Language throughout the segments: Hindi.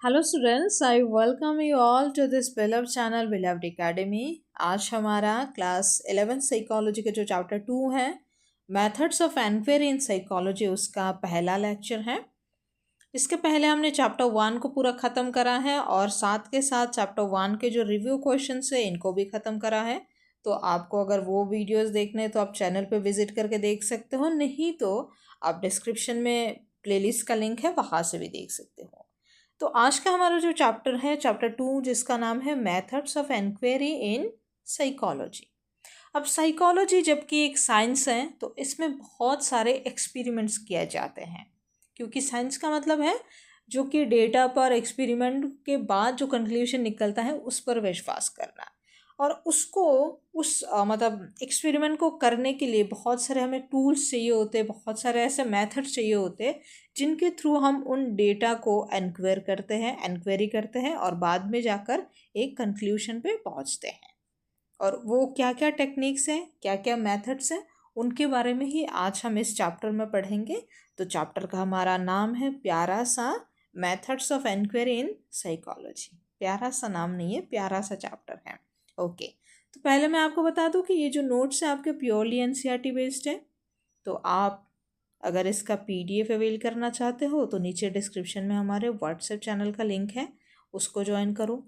Hello students, I welcome you all to this beloved channel beloved academy. आज हमारा क्लास 11 साइकोलॉजी का जो चैप्टर 2 है, methods of enquiry in psychology, उसका पहला लेक्चर है। इसके पहले हमने चैप्टर 1 को पूरा ख़त्म करा है और साथ के साथ चैप्टर 1 के जो रिव्यू क्वेश्चंस है इनको भी ख़त्म करा है। तो आपको अगर वो वीडियोस देखने तो आप चैनल पे विजिट करके देख सकते हो, नहीं तो आप डिस्क्रिप्शन में प्लेलिस्ट का लिंक है, वहाँ से भी देख सकते हो। तो आज का हमारा जो चैप्टर है, चैप्टर 2, जिसका नाम है methods of enquiry in psychology. अब साइकोलॉजी जबकि एक साइंस है तो इसमें बहुत सारे एक्सपेरिमेंट्स किए जाते हैं, क्योंकि साइंस का मतलब है जो कि डेटा पर एक्सपेरिमेंट के बाद जो कंक्लूजन निकलता है उस पर विश्वास करना। और उसको मतलब एक्सपेरिमेंट को करने के लिए बहुत सारे हमें टूल्स चाहिए होते, बहुत सारे ऐसे मेथड्स चाहिए होते जिनके थ्रू हम उन डेटा को एनक्वायरी करते हैं और बाद में जाकर एक कंक्लूजन पे पहुंचते हैं। और वो क्या क्या टेक्निक्स हैं, क्या क्या मेथड्स हैं, उनके बारे में ही आज हम इस चैप्टर में पढ़ेंगे। तो चैप्टर का हमारा नाम है प्यारा सा methods of enquiry in psychology. प्यारा सा नाम नहीं है, प्यारा सा चैप्टर है। ओके, तो पहले मैं आपको बता दूं कि ये जो नोट्स है आपके प्योरली एनसीईआरटी बेस्ड है। तो आप अगर इसका पीडीएफ अवेल करना चाहते हो तो नीचे डिस्क्रिप्शन में हमारे व्हाट्सएप चैनल का लिंक है, उसको ज्वाइन करो।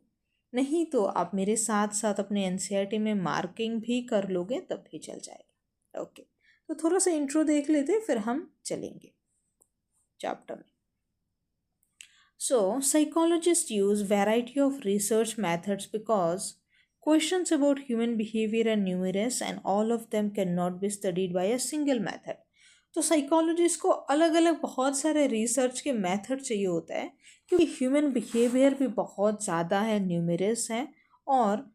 नहीं तो आप मेरे साथ साथ अपने एनसीईआरटी में मार्किंग भी कर लोगे तब भी चल जाएगा। ओके, तो थोड़ा सा इंट्रो देख लेते फिर हम चलेंगे चैप्टर में। So, psychologists use variety of research methods because questions about human behavior are numerous and all of them cannot be studied by a single method. तो साइकोलॉजिस्ट को अलग अलग बहुत सारे रिसर्च के मेथड चाहिए होता है, क्योंकि ह्यूमन बिहेवियर भी बहुत ज़्यादा है, न्यूमरस है, और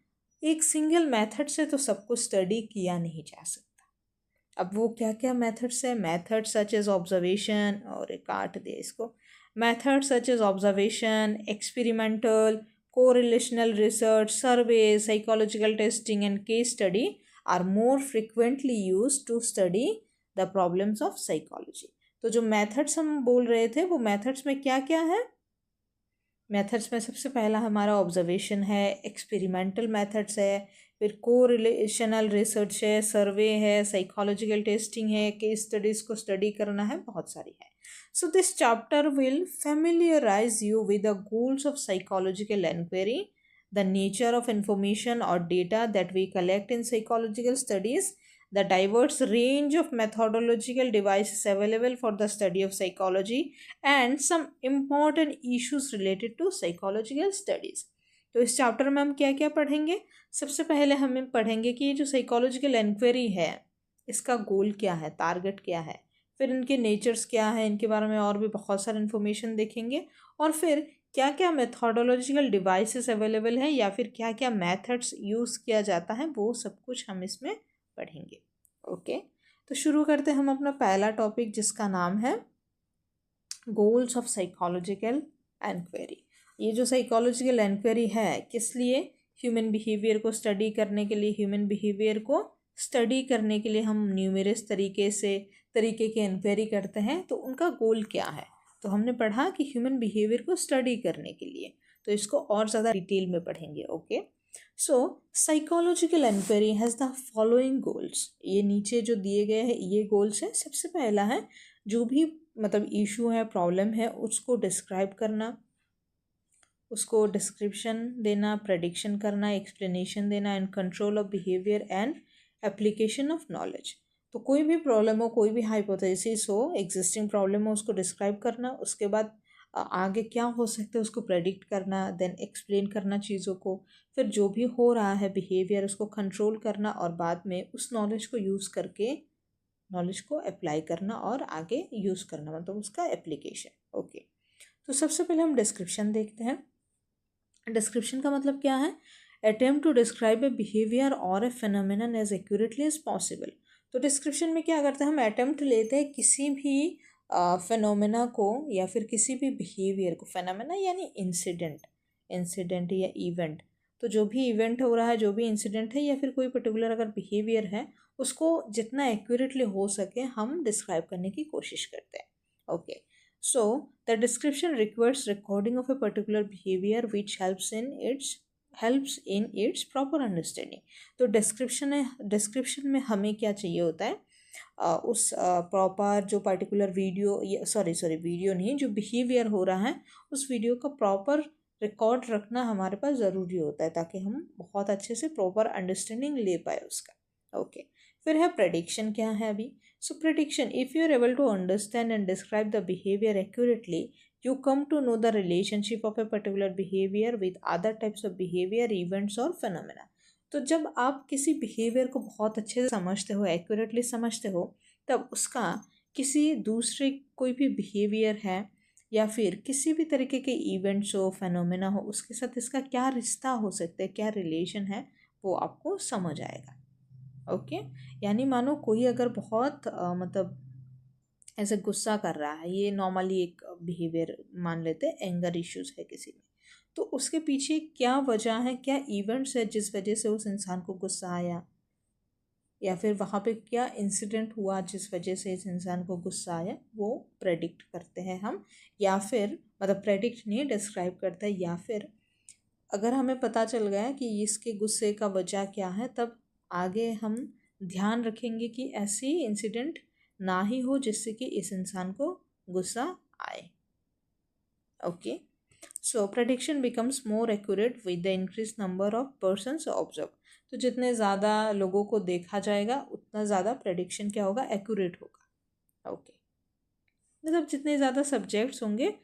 एक सिंगल मेथड से तो सब कुछ स्टडी किया नहीं जा सकता। अब वो क्या क्या मेथड्स है? मेथड सच एज ऑब्जर्वेशन, और एक काट दिया इसको, methods such as observation, experimental, correlational research, surveys, psychological testing, and case study are more frequently used to study the problems of psychology. तो जो methods हम बोल रहे थे वो methods में क्या क्या है? मेथड्स में सबसे पहला हमारा ऑब्जर्वेशन है, एक्सपेरिमेंटल मेथड्स है, फिर कोरिलेशनल रिसर्च है, सर्वे है, साइकोलॉजिकल टेस्टिंग है, केस स्टडीज़ को स्टडी करना है, बहुत सारी है। So this chapter will familiarize you with the goals of psychological inquiry, the nature of information or data that we collect in psychological studies, the diverse range of methodological devices available for the study of psychology, and some important issues related to psychological studies. तो इस चैप्टर में हम क्या क्या पढ़ेंगे? सबसे पहले हम पढ़ेंगे कि ये जो साइकोलॉजिकल इंक्वायरी है इसका गोल क्या है, टारगेट क्या है, फिर इनके नेचर्स क्या है, इनके बारे में और भी बहुत सारे इन्फॉर्मेशन देखेंगे, और फिर क्या क्या मेथोडोलॉजिकल डिवाइसेस अवेलेबल हैं या फिर क्या क्या मेथड्स यूज़ किया जाता है, वो सब कुछ हम इसमें पढ़ेंगे। ओके, तो शुरू करते हैं हम अपना पहला टॉपिक, जिसका नाम है गोल्स ऑफ साइकोलॉजिकल एनक्वायरी। ये जो साइकोलॉजिकल एनक्वायरी है किस लिए? ह्यूमन बिहेवियर को स्टडी करने के लिए। ह्यूमन बिहेवियर को स्टडी करने के लिए हम न्यूमरस तरीके की इंक्वायरी करते हैं। तो उनका गोल क्या है? तो हमने पढ़ा कि ह्यूमन बिहेवियर को स्टडी करने के लिए, तो इसको और ज़्यादा डिटेल में पढ़ेंगे। Okay, so psychological inquiry has the following goals. ये नीचे जो दिए गए हैं ये गोल्स हैं। सबसे पहला है जो भी मतलब इशू है, प्रॉब्लम है, उसको डिस्क्राइब करना, उसको डिस्क्रिप्शन देना, प्रेडिक्शन करना, एक्सप्लेनेशन देना, and control of behaviour and application of knowledge. तो कोई भी प्रॉब्लम हो, कोई भी हाइपोथेसिस हो, एग्जिस्टिंग प्रॉब्लम हो, उसको डिस्क्राइब करना, उसके बाद आगे क्या हो सकता है उसको प्रेडिक्ट करना, देन एक्सप्लेन करना चीज़ों को, फिर जो भी हो रहा है बिहेवियर उसको कंट्रोल करना, और बाद में उस नॉलेज को यूज़ करके नॉलेज को अप्लाई करना और आगे यूज़ करना, मतलब उसका एप्लीकेशन। ओके, तो सबसे पहले हम डिस्क्रिप्शन देखते हैं। डिस्क्रिप्शन का मतलब क्या है? Attempt to describe a behaviour और a phenomenon as accurately as possible. तो डिस्क्रिप्शन में क्या करते हैं? हम अटेम्प्ट लेते हैं किसी भी फिनोमिना को या फिर किसी भी बिहेवियर को। फिनोमिना यानी इंसिडेंट या इवेंट। तो जो भी इवेंट हो रहा है, जो भी इंसिडेंट है, या फिर कोई पर्टिकुलर अगर बिहेवियर है, उसको जितना एक्यूरेटली हो सके हम डिस्क्राइब करने की कोशिश करते हैं। Okay, So the description requires recording of a particular behavior which helps in its proper understanding. तो डिस्क्रिप्शन में हमें क्या चाहिए होता है, उस प्रॉपर जो पर्टिकुलर वीडियो, सॉरी वीडियो नहीं, जो बिहेवियर हो रहा है उस वीडियो का प्रॉपर रिकॉर्ड रखना हमारे पास ज़रूरी होता है, ताकि हम बहुत अच्छे से प्रॉपर अंडरस्टैंडिंग ले पाए उसका। ओके, फिर है प्रेडिक्शन। क्या है अभी? So prediction, if you are able to understand and describe the behaviour accurately, you come to know the relationship of a particular behavior with other types of behavior, events और phenomena। तो जब आप किसी बिहेवियर को बहुत अच्छे से समझते हो, एक्यूरेटली समझते हो, तब उसका किसी दूसरे कोई भी बिहेवियर है या फिर किसी भी तरीके के इवेंट्स हो, फेनोमेना हो, उसके साथ इसका क्या रिश्ता हो सकता है, क्या रिलेशन है, वो आपको समझ आएगा। ओके, यानी मानो कोई अगर बहुत मतलब ऐसे गुस्सा कर रहा है, ये नॉर्मली एक बिहेवियर मान लेते हैं, एंगर इश्यूज है किसी में, तो उसके पीछे क्या वजह है, क्या इवेंट्स है जिस वजह से उस इंसान को गुस्सा आया, या फिर वहाँ पे क्या इंसिडेंट हुआ जिस वजह से इस इंसान को गुस्सा आया, वो प्रेडिक्ट करते हैं हम। या फिर मतलब प्रेडिक्ट नहीं, डिस्क्राइब करते हैं। या फिर अगर हमें पता चल गया कि इसके गुस्से का वजह क्या है, तब आगे हम ध्यान रखेंगे कि ऐसी इंसिडेंट ना ही हो जिससे कि इस इंसान को गुस्सा आए। Okay, so prediction becomes more accurate with the increase number of persons observe. तो जितने ज़्यादा लोगों को देखा जाएगा उतना ज़्यादा प्रेडिक्शन क्या होगा, एक्यूरेट होगा। ओके, मतलब जितने ज़्यादा सब्जेक्ट्स होंगे,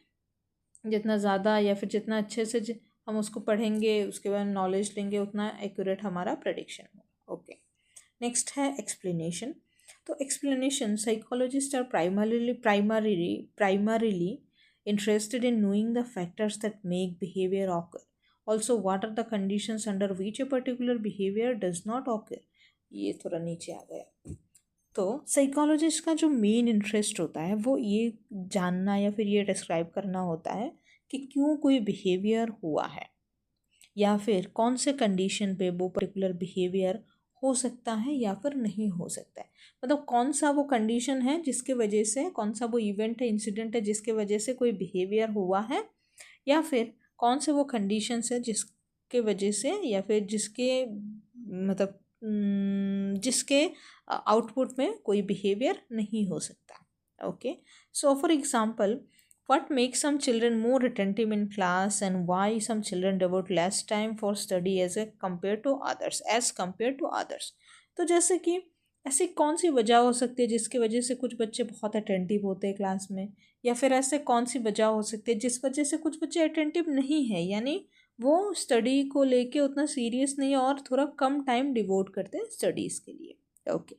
जितना ज़्यादा या फिर जितना अच्छे से हम उसको पढ़ेंगे, उसके बाद नॉलेज लेंगे, उतना एक्यूरेट हमारा प्रेडिक्शन होगा। ओके, नेक्स्ट है एक्सप्लेनेशन। तो explanation, psychologist are primarily interested in knowing the factors that make behavior occur. Also, what are the conditions under which a particular behavior does not occur? ये थोड़ा नीचे आ गया। तो साइकोलॉजिस्ट का जो मेन इंटरेस्ट होता है वो ये जानना या फिर ये डिस्क्राइब करना होता है कि क्यों कोई बिहेवियर हुआ है, या फिर कौन से कंडीशन पे वो पर्टिकुलर बिहेवियर हो सकता है या फिर नहीं हो सकता है। मतलब कौन सा वो कंडीशन है जिसके वजह से, कौन सा वो इवेंट है, इंसिडेंट है जिसके वजह से कोई बिहेवियर हुआ है, या फिर कौन से वो कंडीशंस है जिसके वजह से, या फिर जिसके मतलब जिसके आउटपुट में कोई बिहेवियर नहीं हो सकता। Okay, so for example, what makes some children more attentive in class and why some children devote less time for study as compared to others। तो जैसे कि ऐसी कौन सी वजह हो सकती है जिसकी वजह से कुछ बच्चे बहुत अटेंटिव होते हैं क्लास में, या फिर ऐसे कौन सी वजह हो सकती है जिस वजह से कुछ बच्चे अटेंटिव नहीं है, यानी वो स्टडी को लेके उतना सीरियस नहीं है और थोड़ा कम टाइम डिवोट करते हैं स्टडीज़ के लिए। ओके,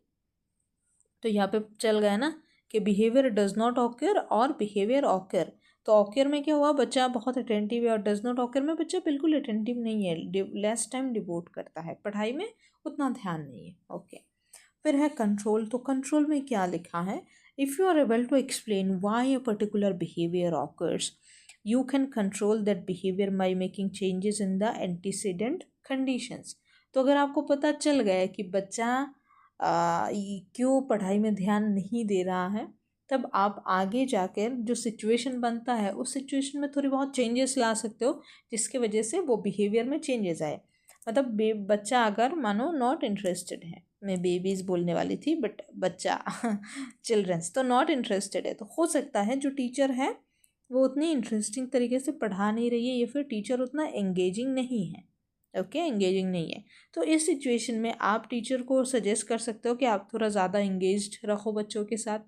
तो यहाँ पे चल गया ना कि बिहेवियर डज नॉट ऑकर और बिहेवियर ऑकर। तो ऑकर में क्या हुआ, बच्चा बहुत अटेंटिव है, और डज नॉट ऑकर में बच्चा बिल्कुल अटेंटिव नहीं है, लेस टाइम डिवोट करता है, पढ़ाई में उतना ध्यान नहीं है। ओके, फिर है कंट्रोल। तो कंट्रोल में क्या लिखा है, if you are able to explain why a particular behaviour occurs, you can control that behaviour by making changes in the antecedent conditions. तो अगर आपको पता चल गया कि बच्चा क्यों पढ़ाई में ध्यान नहीं दे रहा है, तब आप आगे जाकर जो सिचुएशन बनता है उस सिचुएशन में थोड़ी बहुत चेंजेस ला सकते हो जिसके वजह से वो बिहेवियर में चेंजेस आए। मतलब बच्चा अगर मानो नॉट इंटरेस्टेड है, मैं बेबीज़ बोलने वाली थी बट बच्चा चिल्ड्रंस, तो नॉट इंटरेस्टेड है, तो हो सकता है जो टीचर है वो उतनी इंटरेस्टिंग तरीके से पढ़ा नहीं रही है, या फिर टीचर उतना एंगेजिंग नहीं है। ओके, एंगेजिंग नहीं है, तो इस सिचुएशन में आप टीचर को सजेस्ट कर सकते हो कि आप थोड़ा ज़्यादा एंगेज्ड रखो बच्चों के साथ,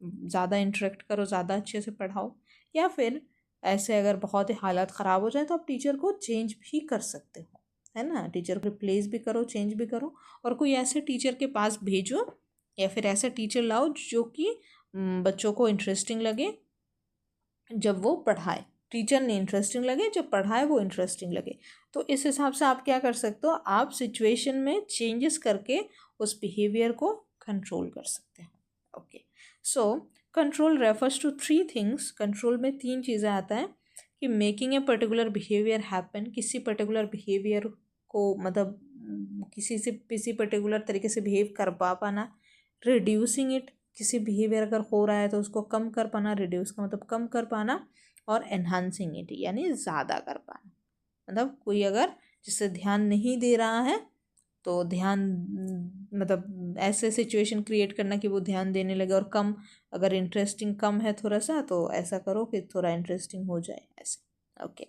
ज़्यादा इंटरेक्ट करो, ज़्यादा अच्छे से पढ़ाओ। या फिर ऐसे अगर बहुत ही हालत ख़राब हो जाए तो आप टीचर को चेंज भी कर सकते हो, है ना, टीचर को रिप्लेस भी करो, चेंज भी करो, और कोई ऐसे टीचर के पास भेजो या फिर ऐसे टीचर लाओ जो कि बच्चों को इंटरेस्टिंग लगे जब वो पढ़ाए, टीचर ने इंटरेस्टिंग लगे, जब पढ़ाए वो इंटरेस्टिंग लगे। तो इस हिसाब से आप क्या कर सकते हो, आप सिचुएशन में चेंजेस करके उस बिहेवियर को कंट्रोल कर सकते हैं। Okay, so control refers to 3 things. Control में 3 चीज़ें आता है कि making a particular behaviour happen, किसी पर्टिकुलर बिहेवियर को मतलब किसी पर्टिकुलर तरीके से बिहेव कर पाना, रिड्यूसिंग इट, किसी बिहेवियर अगर हो रहा है तो उसको कम कर पाना, रिड्यूस का मतलब कम कर पाना, और एनहांसिंग इट यानी ज़्यादा कर पाना। मतलब कोई अगर जिससे ध्यान नहीं दे रहा है तो ध्यान मतलब ऐसे सिचुएशन क्रिएट करना कि वो ध्यान देने लगे, और कम अगर इंटरेस्टिंग कम है थोड़ा सा तो ऐसा करो कि थोड़ा इंटरेस्टिंग हो जाए ऐसे। ओके,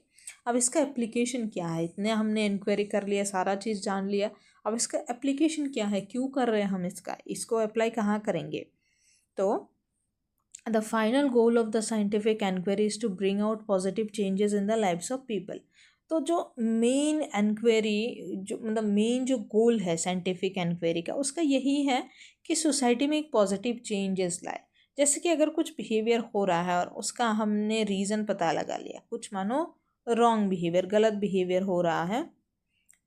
अब इसका एप्लीकेशन क्या है? इतने हमने इंक्वायरी कर लिया, सारा चीज़ जान लिया, अब इसका एप्लीकेशन क्या है, क्यों कर रहे हैं हम इसको अप्लाई कहाँ करेंगे? तो the final goal of the scientific enquiry is to bring out positive changes in the lives of people. तो जो मेन एनक्वायरी जो मतलब मेन जो गोल है साइंटिफिक एनक्वायरी का, उसका यही है कि सोसाइटी में एक पॉजिटिव चेंजेस लाए। जैसे कि अगर कुछ बिहेवियर हो रहा है और उसका हमने रीज़न पता लगा लिया, कुछ मानो रॉन्ग बिहेवियर, गलत बिहेवियर हो रहा है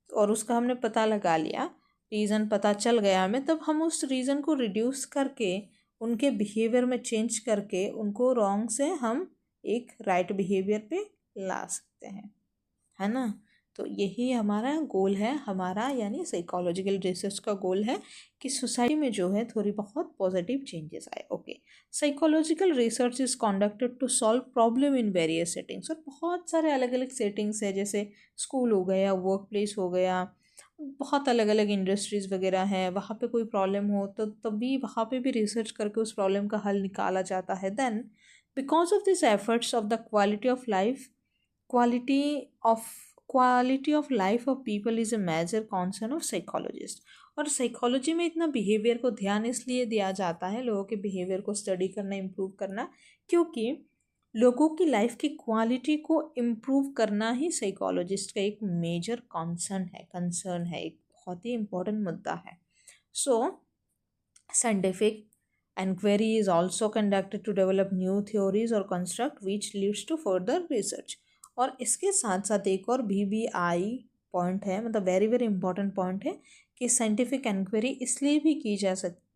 और उसका हमने पता लगा लिया, रीज़न पता चल गया हमें, तब हम उस रीज़न को रिड्यूस करके उनके बिहेवियर में चेंज करके उनको रॉन्ग से हम एक राइट बिहेवियर पे ला सकते हैं, है ना? तो यही हमारा गोल है, हमारा यानी साइकोलॉजिकल रिसर्च का गोल है कि सोसाइटी में जो है थोड़ी बहुत पॉजिटिव चेंजेस आए। Okay, psychological research is conducted to solve problem in various settings. और बहुत सारे अलग अलग सेटिंग्स है, जैसे स्कूल हो गया, वर्क प्लेस हो गया, बहुत अलग अलग इंडस्ट्रीज़ वगैरह हैं, वहाँ पे कोई प्रॉब्लम हो तो तभी वहाँ पे भी रिसर्च करके उस प्रॉब्लम का हल निकाला जाता है। Then because of this efforts of the quality of quality of life of people is a major concern of psychologist. और साइकोलॉजी में इतना बिहेवियर को ध्यान इसलिए दिया जाता है, लोगों के बिहेवियर को स्टडी करना, इम्प्रूव करना, क्योंकि लोगों की लाइफ की क्वालिटी को इम्प्रूव करना ही साइकोलॉजिस्ट का एक मेजर कंसर्न है, एक बहुत ही इम्पोर्टेंट मुद्दा है। सो scientific enquiry is also conducted to develop new theories or construct which leads to further research। और इसके साथ साथ एक और VBI पॉइंट है, मतलब वेरी वेरी इंपॉर्टेंट पॉइंट है, कि साइंटिफिक इंक्वायरी इसलिए भी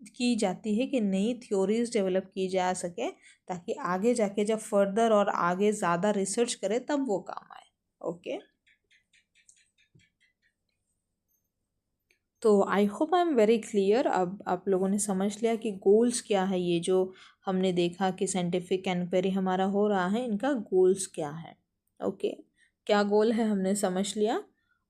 की जाती है कि नई थ्योरीज डेवलप की जा सके, ताकि आगे जाके जब फर्दर और आगे ज़्यादा रिसर्च करे तब वो काम आए। ओके, तो I hope I am very clear. अब आप लोगों ने समझ लिया कि गोल्स क्या है, ये जो हमने देखा कि साइंटिफिक एनक्वायरी हमारा हो रहा है, इनका गोल्स क्या है। ओके, क्या गोल है हमने समझ लिया।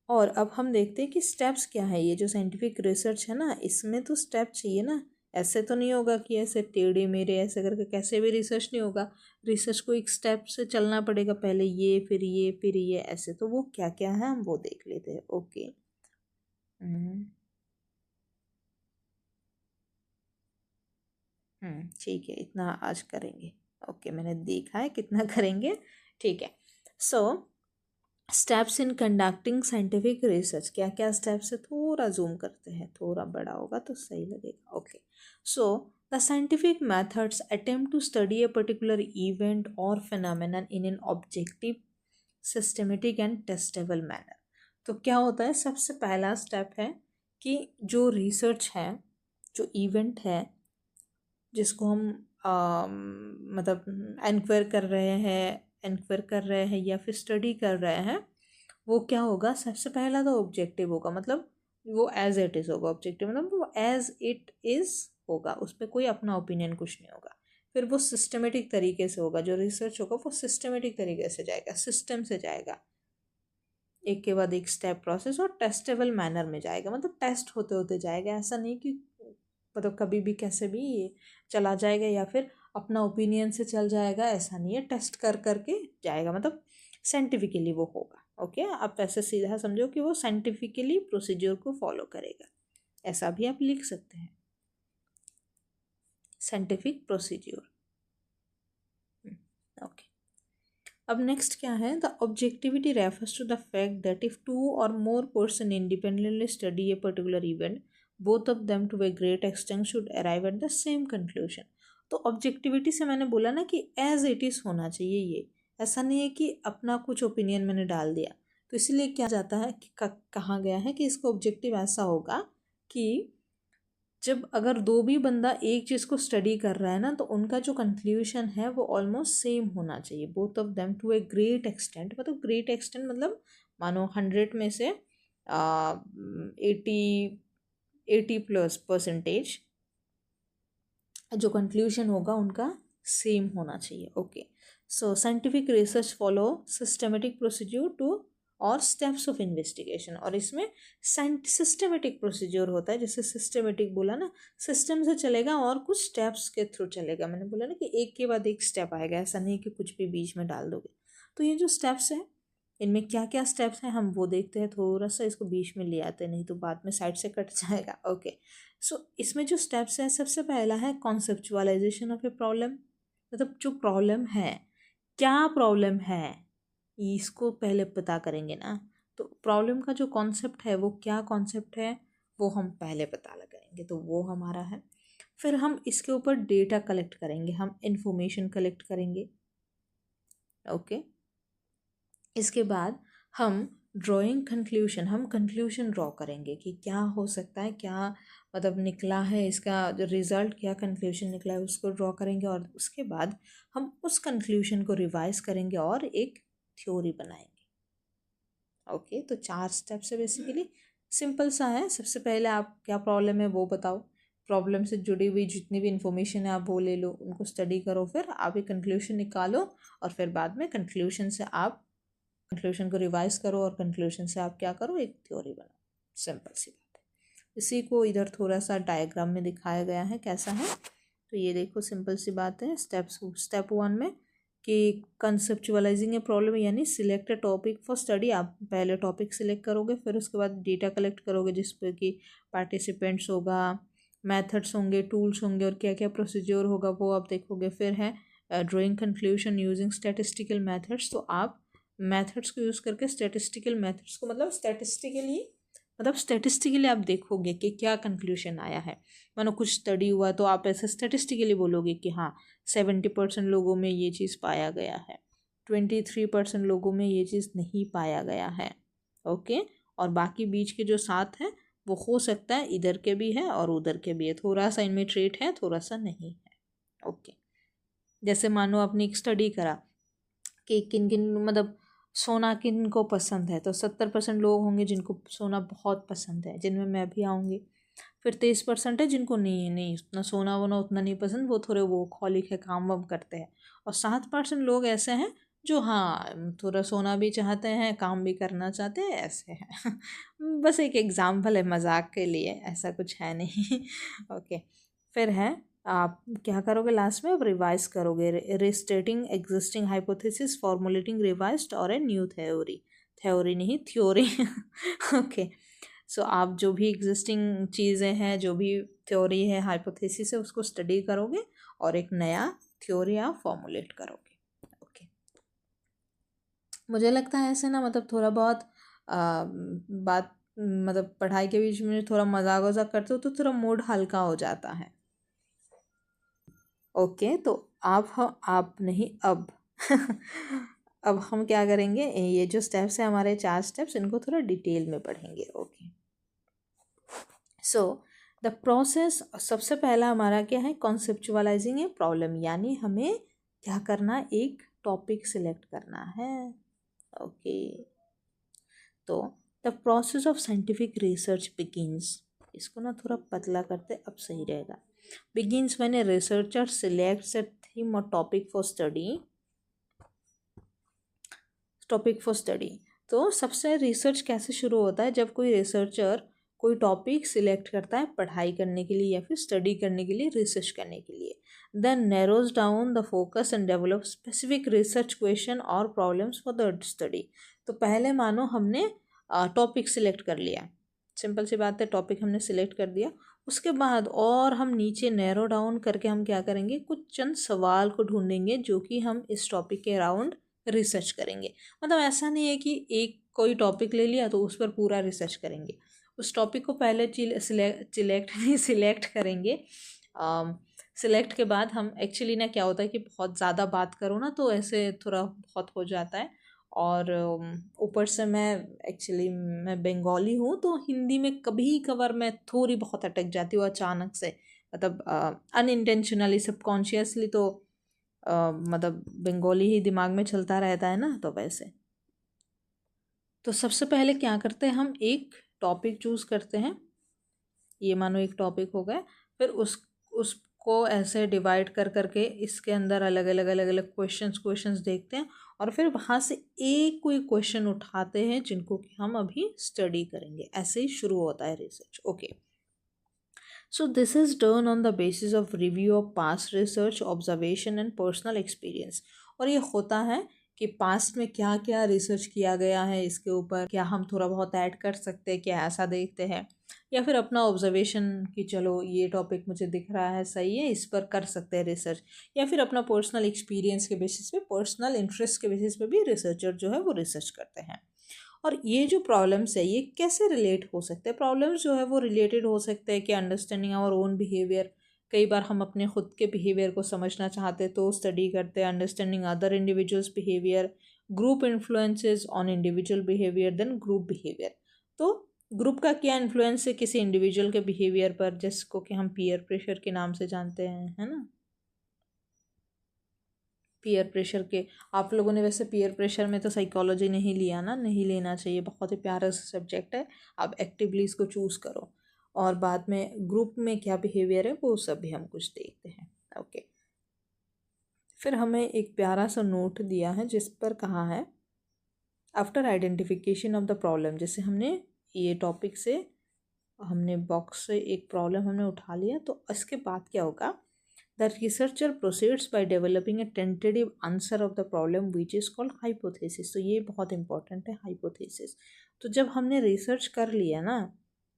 और अब हम देखते हैं कि स्टेप्स क्या है। ये जो साइंटिफिक रिसर्च है ना, इसमें तो स्टेप चाहिए ना, ऐसे तो नहीं होगा कि ऐसे टेढ़े मेढ़े ऐसे करके कैसे भी रिसर्च नहीं होगा। रिसर्च को एक स्टेप से चलना पड़ेगा, पहले ये फिर ये फिर ये, ऐसे। तो वो क्या क्या है हम वो देख लेते हैं। ओके, ठीक है, इतना आज करेंगे। ओके, मैंने देखा है कितना करेंगे, ठीक है। So steps in conducting scientific research, क्या क्या स्टेप्स है, थोड़ा जूम करते हैं, थोड़ा बड़ा होगा तो सही लगेगा। Okay, so the scientific methods attempt to study a particular event और phenomenon in an objective, systematic and testable manner. तो क्या होता है, सबसे पहला स्टेप है कि जो रिसर्च है, जो इवेंट है जिसको हम मतलब एनक्वायर कर रहे हैं या फिर स्टडी कर रहे हैं, वो क्या होगा, सबसे पहला तो ऑब्जेक्टिव होगा, मतलब वो एज इट इज़ होगा। ऑब्जेक्टिव मतलब वो एज इट इज़ होगा, उस पर कोई अपना ओपिनियन कुछ नहीं होगा। फिर वो सिस्टमेटिक तरीके से होगा, जो रिसर्च होगा वो सिस्टमेटिक तरीके से जाएगा, सिस्टम से जाएगा, एक के बाद एक स्टेप प्रोसेस, और टेस्टेबल मैनर में जाएगा, मतलब टेस्ट होते होते जाएगा। ऐसा नहीं कि मतलब कभी भी कैसे भी ये चला जाएगा या फिर अपना ओपिनियन से चल जाएगा, ऐसा नहीं है, टेस्ट कर करके जाएगा, मतलब साइंटिफिकली वो होगा। ओके, आप ऐसे सीधा समझो कि वो साइंटिफिकली प्रोसीजर को फॉलो करेगा, ऐसा भी आप लिख सकते हैं, साइंटिफिक प्रोसीजर। ओके, अब नेक्स्ट क्या है, the objectivity refers to the fact that if two और more person independently study a particular event, both of them to a great extent should arrive at the same conclusion. तो ऑब्जेक्टिविटी से मैंने बोला ना कि एज इट इज़ होना चाहिए, ये ऐसा नहीं है कि अपना कुछ ओपिनियन मैंने डाल दिया। तो इसलिए क्या जाता है कि कहा गया है कि इसका ऑब्जेक्टिव ऐसा होगा कि जब अगर दो भी बंदा एक चीज़ को स्टडी कर रहा है ना, तो उनका जो कंक्लूशन है वो ऑलमोस्ट सेम होना चाहिए, both of them to a great extent. मतलब ग्रेट एक्सटेंट मतलब मानो 100 में से 80 80+% जो कंक्लूजन होगा उनका सेम होना चाहिए। Okay, so scientific research follow systematic procedure to और स्टेप्स ऑफ इन्वेस्टिगेशन, और इसमें सिस्टमेटिक प्रोसीड्यूर होता है, जैसे सिस्टमेटिक बोला ना, सिस्टम से चलेगा और कुछ स्टेप्स के थ्रू चलेगा। मैंने बोला ना कि एक के बाद एक स्टेप आएगा, ऐसा नहीं कि कुछ भी बीच में डाल दोगे। तो ये जो स्टेप्स हैं, इनमें क्या क्या स्टेप्स हैं हम वो देखते हैं। थोड़ा सा इसको बीच में ले आते हैं, नहीं तो बाद में साइड से कट जाएगा। ओके, सो इसमें जो स्टेप्स हैं, सबसे पहला है कॉन्सेप्चुअलाइजेशन ऑफ ए प्रॉब्लम, मतलब जो प्रॉब्लम है, क्या प्रॉब्लम है, इसको पहले पता करेंगे ना। तो प्रॉब्लम का जो कॉन्सेप्ट है वो क्या कॉन्सेप्ट है वो हम पहले पता लगाएंगे, तो वो हमारा है। फिर हम इसके ऊपर डेटा कलेक्ट करेंगे, हम इंफॉर्मेशन कलेक्ट करेंगे। ओके, इसके बाद हम ड्राइंग कंक्लूशन, हम कंक्लूशन ड्रॉ करेंगे कि क्या हो सकता है, क्या मतलब निकला है, इसका जो रिज़ल्ट क्या कंक्लूशन निकला है उसको ड्रॉ करेंगे। और उसके बाद हम उस कंक्लूशन को रिवाइज करेंगे और एक थ्योरी बनाएंगे। ओके, तो 4 स्टेप्स है बेसिकली, सिंपल सा है। सबसे पहले आप क्या प्रॉब्लम है वो बताओ, प्रॉब्लम से जुड़ी हुई जितनी भी इन्फॉर्मेशन है आप वो ले लो, उनको स्टडी करो, फिर आप एक कंक्लूशन निकालो, और फिर बाद में कंक्लूशन से आप कंक्लूशन को रिवाइज करो, और कंक्लूशन से आप क्या करो, एक थ्योरी बनाओ। सिंपल सी बात है। इसी को इधर थोड़ा सा डायग्राम में दिखाया गया है कैसा है। तो ये देखो, सिंपल सी बात है। स्टेप 1 में कि कंसेप्चुअलाइजिंग ए प्रॉब्लम, यानी select a topic for study. आप पहले टॉपिक सिलेक्ट करोगे, फिर उसके बाद डेटा कलेक्ट करोगे, जिस पर कि पार्टिसिपेंट्स होगा, मेथड्स होंगे, टूल्स होंगे, और क्या क्या प्रोसीजर होगा वो आप देखोगे। फिर है drawing conclusion using statistical methods. तो आप मेथड्स को यूज़ करके स्टैटिस्टिकल मेथड्स को, मतलब स्टैटिस्टिकली आप देखोगे कि क्या कंक्लूजन आया है। मानो कुछ स्टडी हुआ तो आप ऐसे स्टैटिस्टिकली बोलोगे कि हाँ 70% लोगों में ये चीज़ पाया गया है, 23% लोगों में ये चीज़ नहीं पाया गया है। ओके, और बाकी बीच के जो 7 हैं वो हो सकता है इधर के भी है और उधर के भी है, थोड़ा सा इनमें ट्रेट है, थोड़ा सा नहीं है। ओके, जैसे मानो आपने एक स्टडी करा कि किन किन, मतलब सोना किन को पसंद है, तो 70% लोग होंगे जिनको सोना बहुत पसंद है, जिनमें मैं भी आऊँगी। फिर 23% है जिनको नहीं नहीं उतना सोना वोना उतना नहीं पसंद, वो थोड़े वो खौलिक है, काम वाम करते हैं। और 7% लोग ऐसे हैं जो हाँ थोड़ा सोना भी चाहते हैं, काम भी करना चाहते हैं, ऐसे हैं। बस एक एग्जाम्पल है मजाक के लिए, ऐसा कुछ है नहीं। ओके, फिर है आप क्या करोगे लास्ट में, आप रिवाइज करोगे, रिस्टेटिंग एग्जिस्टिंग हाइपोथेसिस, फॉर्मुलेटिंग रिवाइज्ड और ए न्यू थ्योरी, थ्योरी नहीं थ्योरी। ओके, सो आप जो भी एग्जिस्टिंग चीज़ें हैं, जो भी थ्योरी है, हाइपोथेसिस है, उसको स्टडी करोगे और एक नया थ्योरी आप फॉर्मुलेट करोगे। ओके, मुझे लगता है ऐसे ना, मतलब थोड़ा बहुत बात, मतलब पढ़ाई के बीच में थोड़ा मजाक वजाक करते हो तो थोड़ा मूड हल्का हो जाता है। ओके, तो आप नहीं अब अब हम क्या करेंगे, ये जो स्टेप्स है हमारे 4 स्टेप्स, इनको थोड़ा डिटेल में पढ़ेंगे। ओके, सो द प्रोसेस, सबसे पहला हमारा क्या है, कॉन्सेप्चुअलाइजिंग ए प्रॉब्लम, यानी हमें क्या करना, एक टॉपिक सिलेक्ट करना है। ओके, तो the process of scientific research begins, इसको ना थोड़ा पतला करते अब सही रहेगा। begins when a researcher selects a theme or topic for study। तो सबसे रिसर्च कैसे शुरू होता है, जब कोई रिसर्चर कोई टॉपिक सिलेक्ट करता है पढ़ाई करने के लिए या फिर स्टडी करने के लिए, रिसर्च करने के लिए। Then narrows down the focus and develop specific research question और प्रॉब्लम्स फॉर द स्टडी। तो पहले मानो हमने टॉपिक सिलेक्ट कर लिया, सिंपल सी बात है, टॉपिक हमने सिलेक्ट कर दिया, उसके बाद और हम नीचे नैरो डाउन करके हम क्या करेंगे, कुछ चंद सवाल को ढूंढेंगे जो कि हम इस टॉपिक के अराउंड रिसर्च करेंगे। मतलब ऐसा नहीं है कि एक कोई टॉपिक ले लिया तो उस पर पूरा रिसर्च करेंगे, उस टॉपिक को पहले सिलेक्ट करेंगे। सिलेक्ट के बाद हम एक्चुअली ना क्या होता है कि बहुत ज़्यादा बात करो ना तो ऐसे थोड़ा बहुत हो जाता है, और ऊपर से मैं बंगाली हूँ तो हिंदी में कभी कभार मैं थोड़ी बहुत अटक जाती हूँ अचानक से, मतलब अनइंटेंशनली, सबकॉन्शियसली, तो मतलब बंगाली ही दिमाग में चलता रहता है ना, तो वैसे। तो सबसे पहले क्या करते हैं, हम एक टॉपिक चूज़ करते हैं, ये मानो एक टॉपिक हो गया, फिर उस को ऐसे डिवाइड कर करके इसके अंदर अलग अलग क्वेश्चंस देखते हैं और फिर वहाँ से एक कोई क्वेश्चन उठाते हैं जिनको कि हम अभी स्टडी करेंगे। ऐसे ही शुरू होता है research. Okay, so this is done on the basis of review of past research, observation and personal experience. और ये होता है कि पास्ट में क्या क्या रिसर्च किया गया है, इसके ऊपर क्या हम थोड़ा बहुत ऐड कर सकते हैं, क्या ऐसा देखते हैं, या फिर अपना ऑब्जर्वेशन कि चलो ये टॉपिक मुझे दिख रहा है सही है, इस पर कर सकते हैं रिसर्च, या फिर अपना पर्सनल एक्सपीरियंस के बेसिस पे, पर्सनल इंटरेस्ट के बेसिस पे भी रिसर्चर जो है वो रिसर्च करते हैं। और ये जो प्रॉब्लम्स है ये कैसे रिलेट हो सकते हैं? प्रॉब्लम्स जो है वो रिलेटेड हो सकते हैं कि अंडरस्टैंडिंग आवर ओन बिहेवियर। कई बार हम अपने खुद के बिहेवियर को समझना चाहते हैं तो स्टडी करते हैं। Understanding other individuals behaviour, group influences on individual behaviour, then group behaviour. तो ग्रुप का क्या इन्फ्लुएंस है किसी इंडिविजुअल के बिहेवियर पर, जिसको कि हम पीयर प्रेशर के नाम से जानते हैं, है ना। पीयर प्रेशर के, आप लोगों ने वैसे पीयर प्रेशर में तो साइकोलॉजी नहीं लिया ना, नहीं लेना चाहिए, बहुत ही प्यारा सा सब्जेक्ट है। आप एक्टिवली इसको चूज़ करो और बाद में ग्रुप में क्या बिहेवियर है वो सब भी हम कुछ देखते हैं। ओके, फिर हमें एक प्यारा सा नोट दिया है जिस पर कहा है after identification of the problem. जैसे हमने ये टॉपिक से, हमने बॉक्स से एक प्रॉब्लम हमने उठा लिया, तो इसके बाद क्या होगा, the researcher proceeds by developing a tentative answer of the problem which is called hypothesis। तो ये बहुत इंपॉर्टेंट है hypothesis। तो जब हमने रिसर्च कर लिया ना,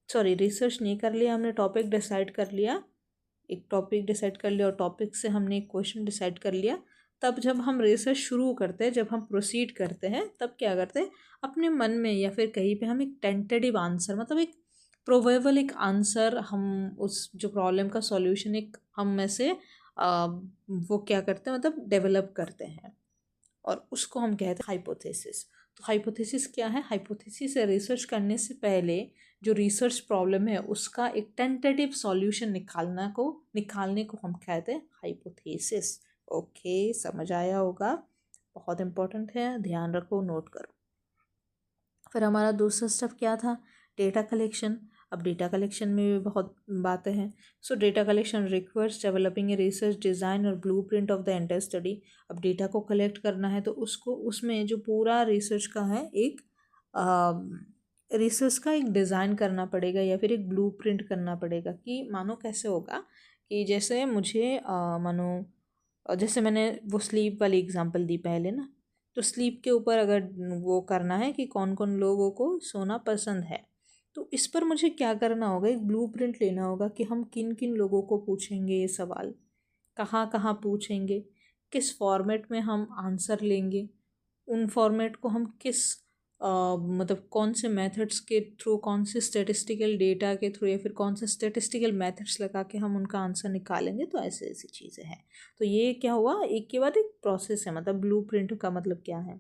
सॉरी रिसर्च नहीं कर लिया, हमने टॉपिक डिसाइड कर लिया, एक टॉपिक डिसाइड कर लिया और टॉपिक से हमने एक क्वेश्चन डिसाइड कर लिया, तब जब हम रिसर्च शुरू करते हैं, जब हम प्रोसीड करते हैं, तब क्या करते हैं, अपने मन में या फिर कहीं पे हम एक टेंटेटिव आंसर, मतलब एक प्रोबेबल एक आंसर, हम उस जो प्रॉब्लम का सॉल्यूशन एक हम में से वो क्या करते हैं, मतलब डेवलप करते हैं, और उसको हम कहते हैं हाइपोथेसिस। तो हाइपोथेसिस क्या है? हाइपोथेसिस है रिसर्च करने से पहले जो रिसर्च प्रॉब्लम है उसका एक टेंटेटिव सॉल्यूशन निकालने को हम कहते हैं हाइपोथेसिस। ओके, समझ आया होगा, बहुत इंपॉर्टेंट है, ध्यान रखो, नोट करो। फिर हमारा दूसरा स्टेप क्या था? Data collection. अब डेटा कलेक्शन में भी बहुत बातें हैं। So data collection requires developing a research design और blueprint of the entire study. अब डेटा को कलेक्ट करना है तो उसको, उसमें जो पूरा रिसर्च का है एक रिसर्च का एक डिज़ाइन करना पड़ेगा या फिर एक ब्लूप्रिंट करना पड़ेगा। कि मानो कैसे होगा कि जैसे मुझे मानो, जैसे मैंने वो स्लीप वाली एग्जांपल दी पहले ना, तो स्लीप के ऊपर अगर वो करना है कि कौन कौन लोगों को सोना पसंद है, तो इस पर मुझे क्या करना होगा, एक ब्लूप्रिंट लेना होगा कि हम किन किन लोगों को पूछेंगे ये सवाल, कहाँ कहाँ पूछेंगे, किस फॉर्मेट में हम आंसर लेंगे, उन फॉर्मेट को हम किस मतलब कौन से मेथड्स के थ्रू, कौन से स्टेटिस्टिकल डेटा के थ्रू या फिर कौन से स्टेटिस्टिकल मेथड्स लगा के हम उनका आंसर निकालेंगे। तो ऐसे ऐसी चीज़ें हैं। तो ये क्या हुआ, एक के बाद एक प्रोसेस है। मतलब ब्लूप्रिंट का मतलब क्या है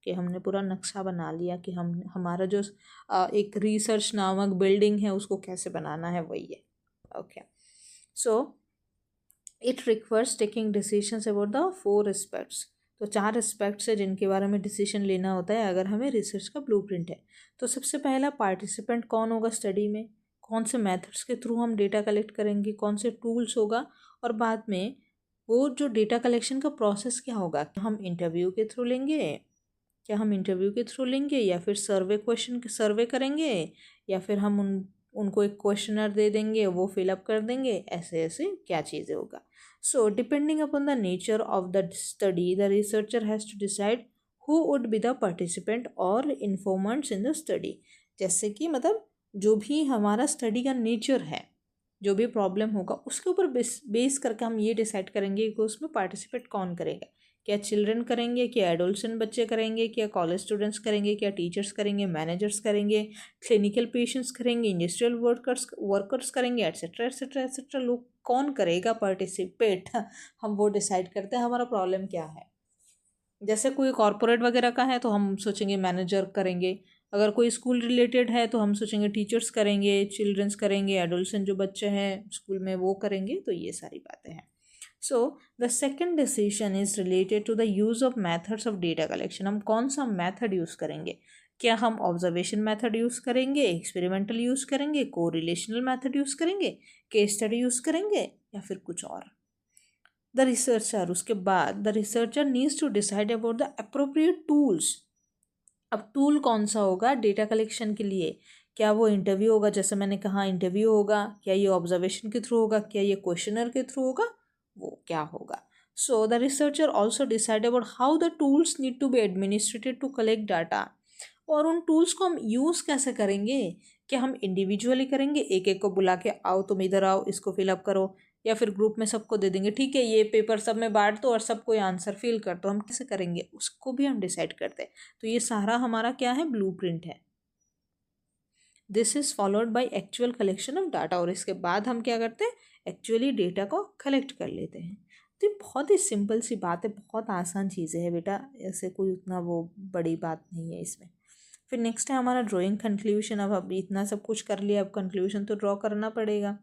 कि हमने पूरा नक्शा बना लिया कि हम हमारा जो एक रिसर्च नामक बिल्डिंग है उसको कैसे बनाना है, वही है। Okay, so it requires taking decisions about the 4 aspects. तो 4 एस्पेक्ट्स है जिनके बारे में डिसीजन लेना होता है अगर हमें रिसर्च का ब्लूप्रिंट है। तो सबसे पहला, पार्टिसिपेंट कौन होगा स्टडी में, कौन से मेथड्स के थ्रू हम डेटा कलेक्ट करेंगे, कौन से टूल्स होगा, और बाद में वो जो डेटा कलेक्शन का प्रोसेस क्या होगा, हम इंटरव्यू के थ्रू लेंगे, क्या हम इंटरव्यू के थ्रू लेंगे या फिर सर्वे करेंगे, या फिर हम उनको एक क्वेश्चनर दे देंगे, वो फिलअप कर देंगे, ऐसे ऐसे क्या चीज़ें होगा। So depending upon the nature of the study, the researcher has to decide who would be the participant और इन्फॉर्मेंट्स इन द स्टडी। जैसे कि मतलब जो भी हमारा स्टडी का नेचर है, जो भी प्रॉब्लम होगा उसके ऊपर बेस करके हम ये डिसाइड करेंगे कि उसमें पार्टिसिपेट कौन करेगा। क्या चिल्ड्रन करेंगे, क्या एडोल्सेंट बच्चे करेंगे, क्या कॉलेज स्टूडेंट्स करेंगे, क्या टीचर्स करेंगे, मैनेजर्स करेंगे, क्लिनिकल पेशेंट्स करेंगे, इंडस्ट्रियल वर्कर्स करेंगे, एट्सेट्रा एट्सेट्रा एट्सेट्रा। लोग कौन करेगा पार्टिसिपेट, हम वो डिसाइड करते हैं हमारा प्रॉब्लम क्या है। जैसे कोई कॉरपोरेट वगैरह का है तो हम सोचेंगे मैनेजर करेंगे, अगर कोई स्कूल रिलेटेड है तो हम सोचेंगे टीचर्स करेंगे, चिल्ड्रंस करेंगे, एडोल्सेंट जो बच्चे हैं स्कूल में वो करेंगे। तो ये सारी बातें हैं। So the second decision is related to the use of methods of data collection. हम कौन सा मैथड यूज़ करेंगे, क्या हम ऑब्जर्वेशन मेथड यूज़ करेंगे, एक्सपेरिमेंटल यूज़ करेंगे, कोरिलेशनल मेथड यूज़ करेंगे, केस स्टडी यूज़ करेंगे, या फिर कुछ और। द रिसर्चर, उसके बाद the researcher needs to decide about the appropriate tools. अब टूल कौन सा होगा डेटा कलेक्शन के लिए? क्या वो इंटरव्यू होगा, जैसे मैंने कहा इंटरव्यू होगा, क्या ये ऑब्जर्वेशन के थ्रू होगा, क्या ये क्वेश्चनर के थ्रू होगा, वो क्या होगा? So the researcher also decide about how the tools need to be administered to collect data. और उन टूल्स को हम यूज़ कैसे करेंगे? क्या हम इंडिविजुअली करेंगे, एक एक को बुला के आओ तुम इधर आओ इसको फिलअप करो, या फिर ग्रुप में सबको दे देंगे ठीक है ये पेपर सब में बांट दो और सब कोई आंसर फिल कर दो? हम कैसे करेंगे उसको भी हम डिसाइड करते हैं। तो ये सारा हमारा क्या है, ब्लूप्रिंट है। This is followed by actual collection of data. और इसके बाद हम क्या करते हैं, एक्चुअली डेटा को कलेक्ट कर लेते हैं। तो ये बहुत ही सिंपल सी बात है, बहुत आसान चीज़ें हैं बेटा, ऐसे कोई उतना वो बड़ी बात नहीं है इसमें। फिर नेक्स्ट है हमारा ड्राइंग कंक्लूशन। अब अभी इतना सब कुछ कर लिया, अब कंक्लूशन तो ड्रॉ करना पड़ेगा।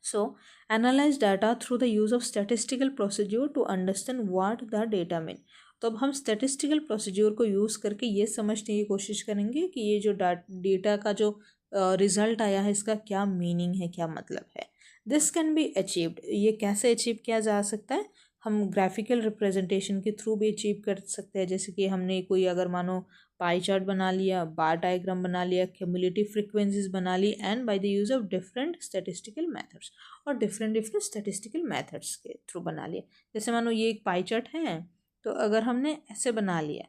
So, analyze data through the use of statistical procedure to understand what the data mean. तो अब हम statistical procedure को यूज़ करके ये समझने की कोशिश करेंगे कि ये जो डेटा का जो रिजल्ट आया है इसका क्या मीनिंग है, क्या मतलब है। दिस कैन बी अचीव्ड, ये कैसे अचीव किया जा सकता है? हम ग्राफिकल रिप्रेजेंटेशन के थ्रू भी अचीव कर सकते हैं। जैसे कि हमने कोई अगर मानो पाई चार्ट बना लिया, बार डायग्राम बना लिया, क्यूमुलेटिव फ्रीक्वेंसीज बना ली, and by the use of different statistical methods, और डिफरेंट स्टैटिस्टिकल मेथड्स के थ्रू बना लिया। जैसे मानो ये एक पाई चार्ट है, तो अगर हमने ऐसे बना लिया,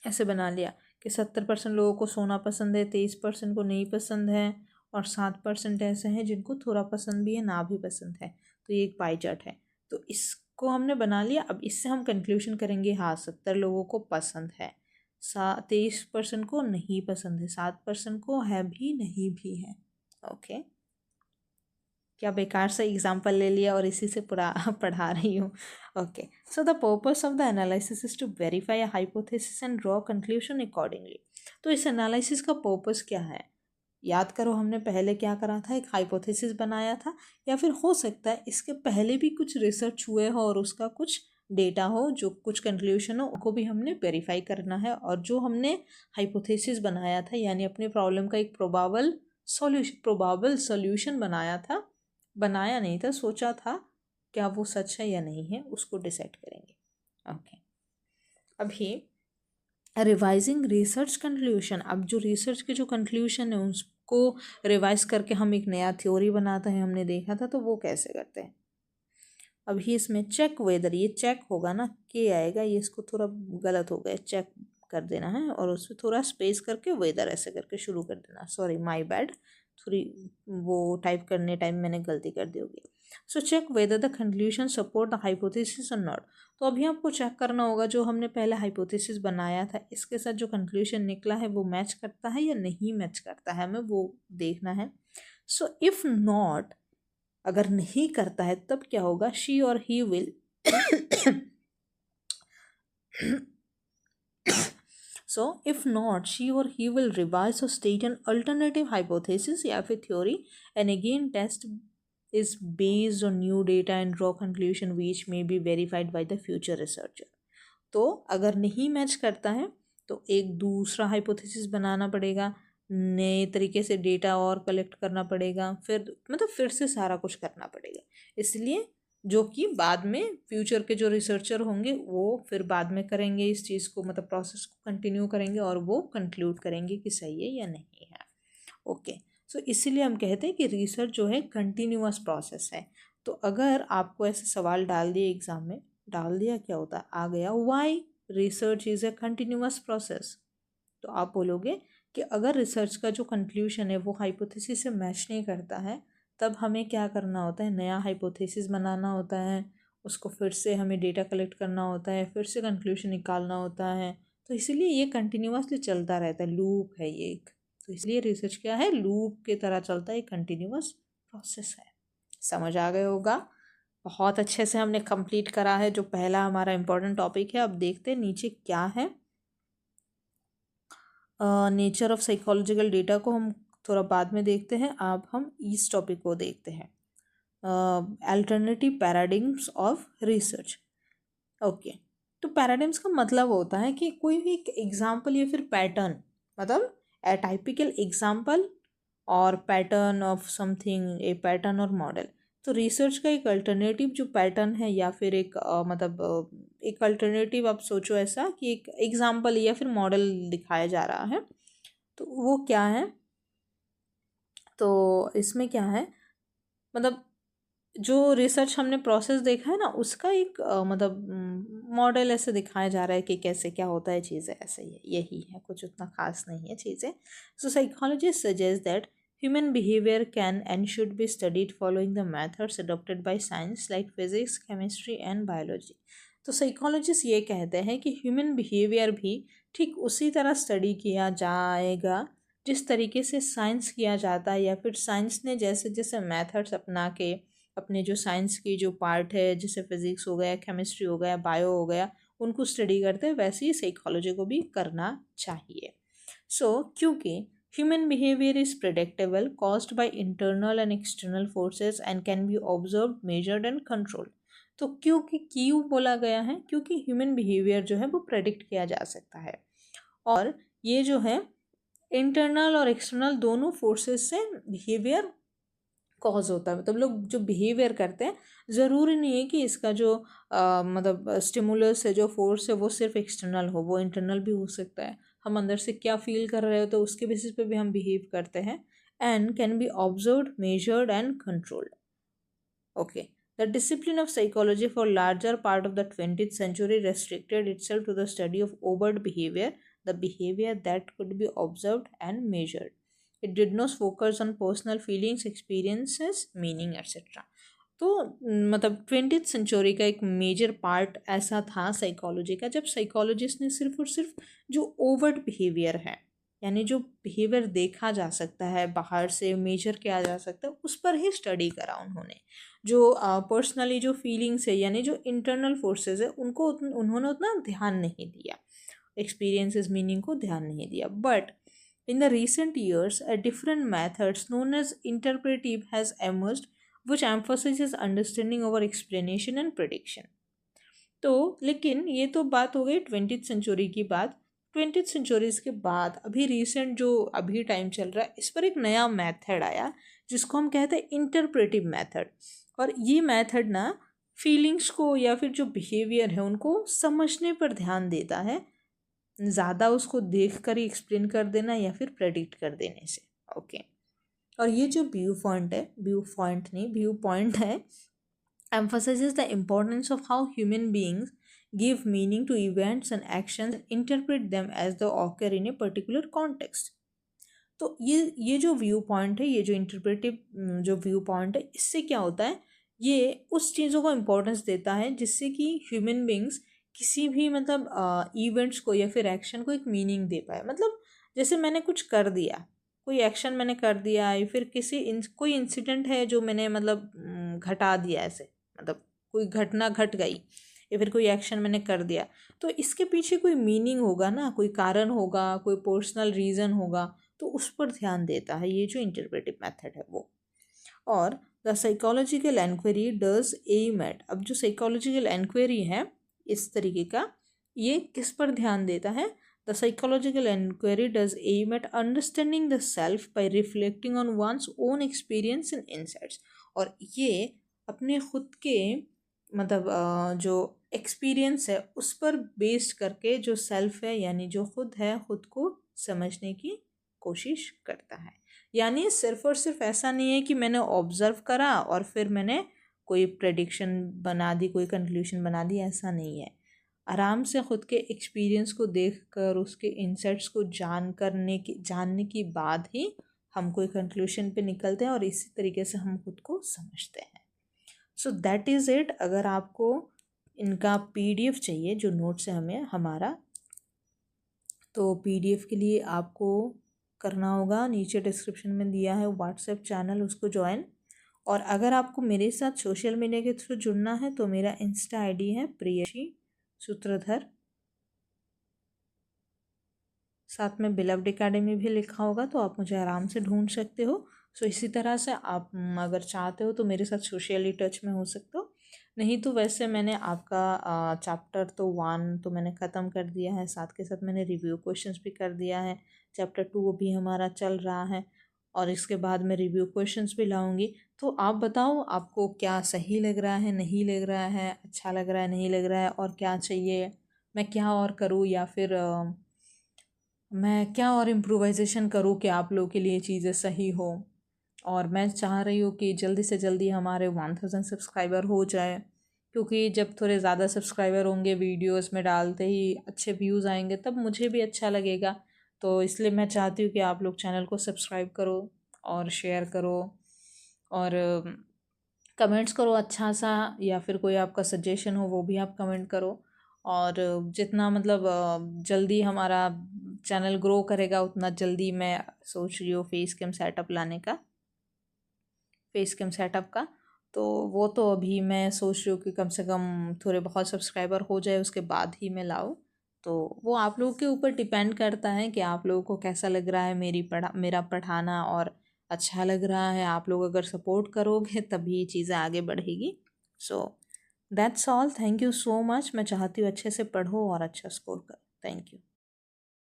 ऐसे बना लिया कि 70% लोगों को सोना पसंद है, 23% को नहीं पसंद है, और 7% ऐसे हैं जिनको थोड़ा पसंद भी है ना भी पसंद है। तो ये एक पाई चार्ट है, तो इसको हमने बना लिया। अब इससे हम कंक्लूजन करेंगे, हाँ 70 लोगों को पसंद है, 23% को नहीं पसंद है, 7% को है भी नहीं भी है। ओके, क्या बेकार सा एग्जाम्पल ले लिया और इसी से पढ़ा रही हूँ। Okay, so the purpose of the analysis is to verify a hypothesis and draw conclusion accordingly. तो इस एनालिसिस का पर्पस क्या है? याद करो हमने पहले क्या करा था, एक हाइपोथेसिस बनाया था, या फिर हो सकता है इसके पहले भी कुछ रिसर्च हुए हो और उसका कुछ डेटा हो, जो कुछ कंक्लूजन हो उनको भी हमने वेरीफाई करना है। और जो हमने हाइपोथेसिस बनाया था, यानी अपने प्रॉब्लम का एक प्रोबाबल सॉल्यूशन बनाया था, बनाया नहीं था, सोचा था, क्या वो सच है या नहीं है उसको डिसाइड करेंगे। ओके, अभी रिवाइजिंग रिसर्च कंक्लूशन। अब जो रिसर्च के जो कंक्लूशन है उसको रिवाइज करके हम एक नया थ्योरी बनाते हैं, हमने देखा था, तो वो कैसे करते हैं। अभी इसमें चेक वेदर, ये चेक होगा ना, के आएगा, ये इसको थोड़ा गलत हो गया, चेक कर देना है और उसमें थोड़ा स्पेस करके वेदर ऐसे करके शुरू कर देना। सॉरी माय बैड, थोड़ी वो टाइप करने टाइम मैंने गलती कर दी होगी। So check whether the conclusion support the hypothesis और नॉट। तो अभी आपको चेक करना होगा जो हमने पहले हाइपोथेसिस बनाया था इसके साथ जो कंक्लूजन निकला है वो मैच करता है या नहीं मैच करता है, हमें वो देखना है। सो इफ़ नॉट, अगर नहीं करता है तब क्या होगा, शी और he will so if not, she or he will revise or state an alternative hypothesis या फिर theory, and again test is based on new data and draw conclusion which may be verified by the future researcher. तो अगर नहीं मैच करता है तो एक दूसरा हाइपोथेसिस बनाना पड़ेगा, नए तरीके से डेटा और कलेक्ट करना पड़ेगा, फिर मतलब फिर से सारा कुछ करना पड़ेगा। इसलिए जो कि बाद में फ्यूचर के जो रिसर्चर होंगे वो फिर बाद में करेंगे इस चीज़ को, मतलब प्रोसेस को कंटिन्यू करेंगे और वो कंक्लूड करेंगे कि सही है या नहीं है। ओके, सो इसीलिए हम कहते हैं कि रिसर्च जो है कंटिन्यूअस प्रोसेस है। तो अगर आपको ऐसे सवाल डाल दिए एग्जाम में, डाल दिया क्या होता, आ गया why research is a continuous process, तो आप बोलोगे कि अगर रिसर्च का जो कंक्लूशन है वो हाइपोथेसिस से मैच नहीं करता है तब हमें क्या करना होता है, नया हाइपोथेसिस बनाना होता है, उसको फिर से हमें डेटा कलेक्ट करना होता है, फिर से कंक्लूशन निकालना होता है। तो इसीलिए ये कंटिन्यूअसली चलता रहता है, लूप है ये एक। तो इसलिए रिसर्च क्या है, लूप की तरह चलता है, कंटिन्यूअस प्रोसेस है। समझ आ गए होगा। बहुत अच्छे से हमने कंप्लीट करा है जो पहला हमारा इम्पोर्टेंट टॉपिक है। अब देखते हैं नीचे क्या है। नेचर ऑफ साइकोलॉजिकल डेटा को हम थोड़ा बाद में देखते हैं, अब हम इस टॉपिक को देखते हैं, अल्टरनेटिव पैराडिग्म्स ऑफ रिसर्च। ओके, तो पैराडिम्स का मतलब होता है कि कोई भी एक एग्जाम्पल या फिर पैटर्न, मतलब ए टाइपिकल एग्जाम्पल और pattern of something, A pattern और मॉडल। तो रिसर्च का एक अल्टरनेटिव जो पैटर्न है या फिर एक एक अल्टरनेटिव आप सोचो ऐसा कि एक एग्जाम्पल या फिर मॉडल दिखाया जा रहा है, तो वो क्या है। तो इसमें क्या है, मतलब जो रिसर्च हमने प्रोसेस देखा है ना, उसका एक मॉडल ऐसे दिखाया जा रहा है कि कैसे क्या होता है, चीज़ें ऐसे ही है, यही है, कुछ उतना खास नहीं है चीज़ें। So psychologist suggest that human behaviour can and should be studied following the methods adopted by science like physics, chemistry and biology. तो साइकोलॉजिस्ट ये कहते हैं कि ह्यूमन बिहेवियर भी ठीक उसी तरह स्टडी किया जाएगा जिस तरीके से साइंस किया जाता है, या फिर साइंस ने जैसे जैसे मेथड्स अपना के अपने जो साइंस की जो पार्ट है, जैसे फिजिक्स हो गया, केमिस्ट्री हो गया, बायो हो गया, उनको स्टडी करते हैं, वैसे ही साइकोलॉजी को भी करना चाहिए। क्योंकि human behaviour is predictable, caused by internal and external forces and can be observe, measured and controlled. तो क्योंकि क्यों बोला गया है, क्योंकि ह्यूमन बिहेवियर जो है वो प्रेडिक्ट किया जा सकता है, और ये जो है इंटरनल और एक्सटर्नल दोनों फोर्सेस से बिहेवियर कॉज होता है। मतलब लोग जो बिहेवियर करते हैं, ज़रूरी नहीं है कि इसका जो स्टिमुलस है, जो फोर्स है, वो सिर्फ एक्सटर्नल हो, वो इंटरनल भी हो सकता है। हम अंदर से क्या फील कर रहे हो तो उसके बेसिस पे भी हम बिहेव करते हैं। And can be observed, measured and controlled. Okay, the discipline of psychology for larger part of the 20th century restricted itself to the study of overt behavior, the behavior that could be observed and measured. It did not focus on personal feelings, experiences, meaning, etc. तो मतलब 20th सेंचुरी का एक मेजर पार्ट ऐसा था साइकोलॉजी का, जब साइकोलॉजिस्ट ने सिर्फ और सिर्फ जो ओवर्ट बिहेवियर है, यानी जो बिहेवियर देखा जा सकता है, बाहर से मेजर किया जा सकता है, उस पर ही स्टडी करा उन्होंने। जो पर्सनली जो फीलिंग्स है, यानी जो इंटरनल फोर्सेस है, उनको उन्होंने उतना ध्यान नहीं दिया, एक्सपीरियंसेस, मीनिंग को ध्यान नहीं दिया। But in the recent years a different methods known as interpretive has emerged which emphasizes understanding over explanation and prediction। तो लेकिन ये तो बात हो गई 20th सेंचुरी की बात। 20th सेंचुरीज के बाद अभी रिसेंट जो अभी टाइम चल रहा है, इस पर एक नया मेथड आया जिसको हम कहते हैं इंटरप्रेटिव मेथड। और ये मेथड ना फीलिंग्स को या फिर जो बिहेवियर है उनको समझने पर ध्यान देता है, ज़्यादा उसको देख कर ही एक्सप्लेन कर देना या फिर प्रेडिक्ट कर देने से। ओके, और ये जो व्यू पॉइंट है, emphasizes the importance of how human beings give meaning to events and actions, interpret them as they occur in a particular context। तो ये जो व्यू पॉइंट है, ये जो इंटरप्रेटिव जो व्यू पॉइंट है, इससे क्या होता है, ये उस चीज़ों को इम्पोर्टेंस देता है जिससे कि ह्यूमन बींग्स किसी भी इवेंट्स को या फिर एक्शन को एक मीनिंग दे पाए। मतलब जैसे मैंने कुछ कर दिया, कोई एक्शन मैंने कर दिया, या फिर कोई इंसिडेंट है जो मैंने घटा दिया, ऐसे कोई घटना घट गई, या फिर कोई एक्शन मैंने कर दिया, तो इसके पीछे कोई मीनिंग होगा ना, कोई कारण होगा, कोई पर्सनल रीज़न होगा, तो उस पर ध्यान देता है ये जो इंटरप्रेटिव मेथड है वो। और the psychological enquiry does aim at, अब जो साइकोलॉजिकल एनक्वायरी है इस तरीके का, ये किस पर ध्यान देता है, the psychological enquiry does aim at understanding the self by reflecting on one's own experience and insights. और ये अपने खुद के जो एक्सपीरियंस है उस पर बेस्ड करके जो सेल्फ है, यानी जो खुद है, खुद को समझने की कोशिश करता है। यानी सिर्फ और सिर्फ ऐसा नहीं है कि मैंने ऑब्जर्व करा और फिर मैंने कोई प्रेडिक्शन बना दी, कोई कंक्लूजन बना दी, ऐसा नहीं है। आराम से खुद के एक्सपीरियंस को देखकर, उसके इंसाइट्स को जानने की बाद ही हम कोई कंक्लूजन पे निकलते हैं, और इसी तरीके से हम खुद को समझते हैं। So that is it. अगर आपको इनका PDF चाहिए जो नोट्स है हमें हमारा, तो PDF के लिए आपको करना होगा, नीचे डिस्क्रिप्शन में दिया है व्हाट्सएप चैनल, उसको ज्वाइन। और अगर आपको मेरे साथ सोशल मीडिया के थ्रू जुड़ना है तो मेरा इंस्टा ID है प्रियशी सूत्रधर, साथ में बिलव्ड एकेडमी भी लिखा होगा, तो आप मुझे आराम से ढूंढ सकते हो। सो इसी तरह से आप अगर चाहते हो तो मेरे साथ सोशली टच में हो सकते हो। नहीं तो वैसे मैंने आपका चैप्टर तो 1 तो मैंने ख़त्म कर दिया है, साथ के साथ मैंने रिव्यू क्वेश्चंस भी कर दिया है। चैप्टर 2 भी हमारा चल रहा है और इसके बाद मैं रिव्यू क्वेश्चंस भी लाऊंगी। तो आप बताओ आपको क्या सही लग रहा है, नहीं लग रहा है, अच्छा लग रहा है, नहीं लग रहा है, और क्या चाहिए मैं क्या और करूँ, या फिर मैं क्या और इम्प्रोवाइजेशन करूँ कि आप लोगों के लिए चीज़ें सही हो। और मैं चाह रही हूँ कि जल्दी से जल्दी हमारे 1000 सब्सक्राइबर हो जाए, क्योंकि जब थोड़े ज़्यादा सब्सक्राइबर होंगे वीडियोस में डालते ही अच्छे व्यूज़ आएंगे तब मुझे भी अच्छा लगेगा। तो इसलिए मैं चाहती हूँ कि आप लोग चैनल को सब्सक्राइब करो और शेयर करो और कमेंट्स करो अच्छा सा, या फिर कोई आपका सजेशन हो वो भी आप कमेंट करो। और जितना मतलब जल्दी हमारा चैनल ग्रो करेगा उतना जल्दी मैं सोच रही हूँ फेस कैम सेटअप लाने का, फेस कैम सेटअप का। तो वो तो अभी मैं सोच रही हूँ कि कम से कम थोड़े बहुत सब्सक्राइबर हो जाए उसके बाद ही मैं लाऊँ। तो वो आप लोगों के ऊपर डिपेंड करता है कि आप लोगों को कैसा लग रहा है मेरा पढ़ाना, और अच्छा लग रहा है आप लोग अगर सपोर्ट करोगे तभी चीज़ें आगे बढ़ेगी। So that's all, thank you so much. मैं चाहती हूँ अच्छे से पढ़ो और अच्छा स्कोर करो। Thank you.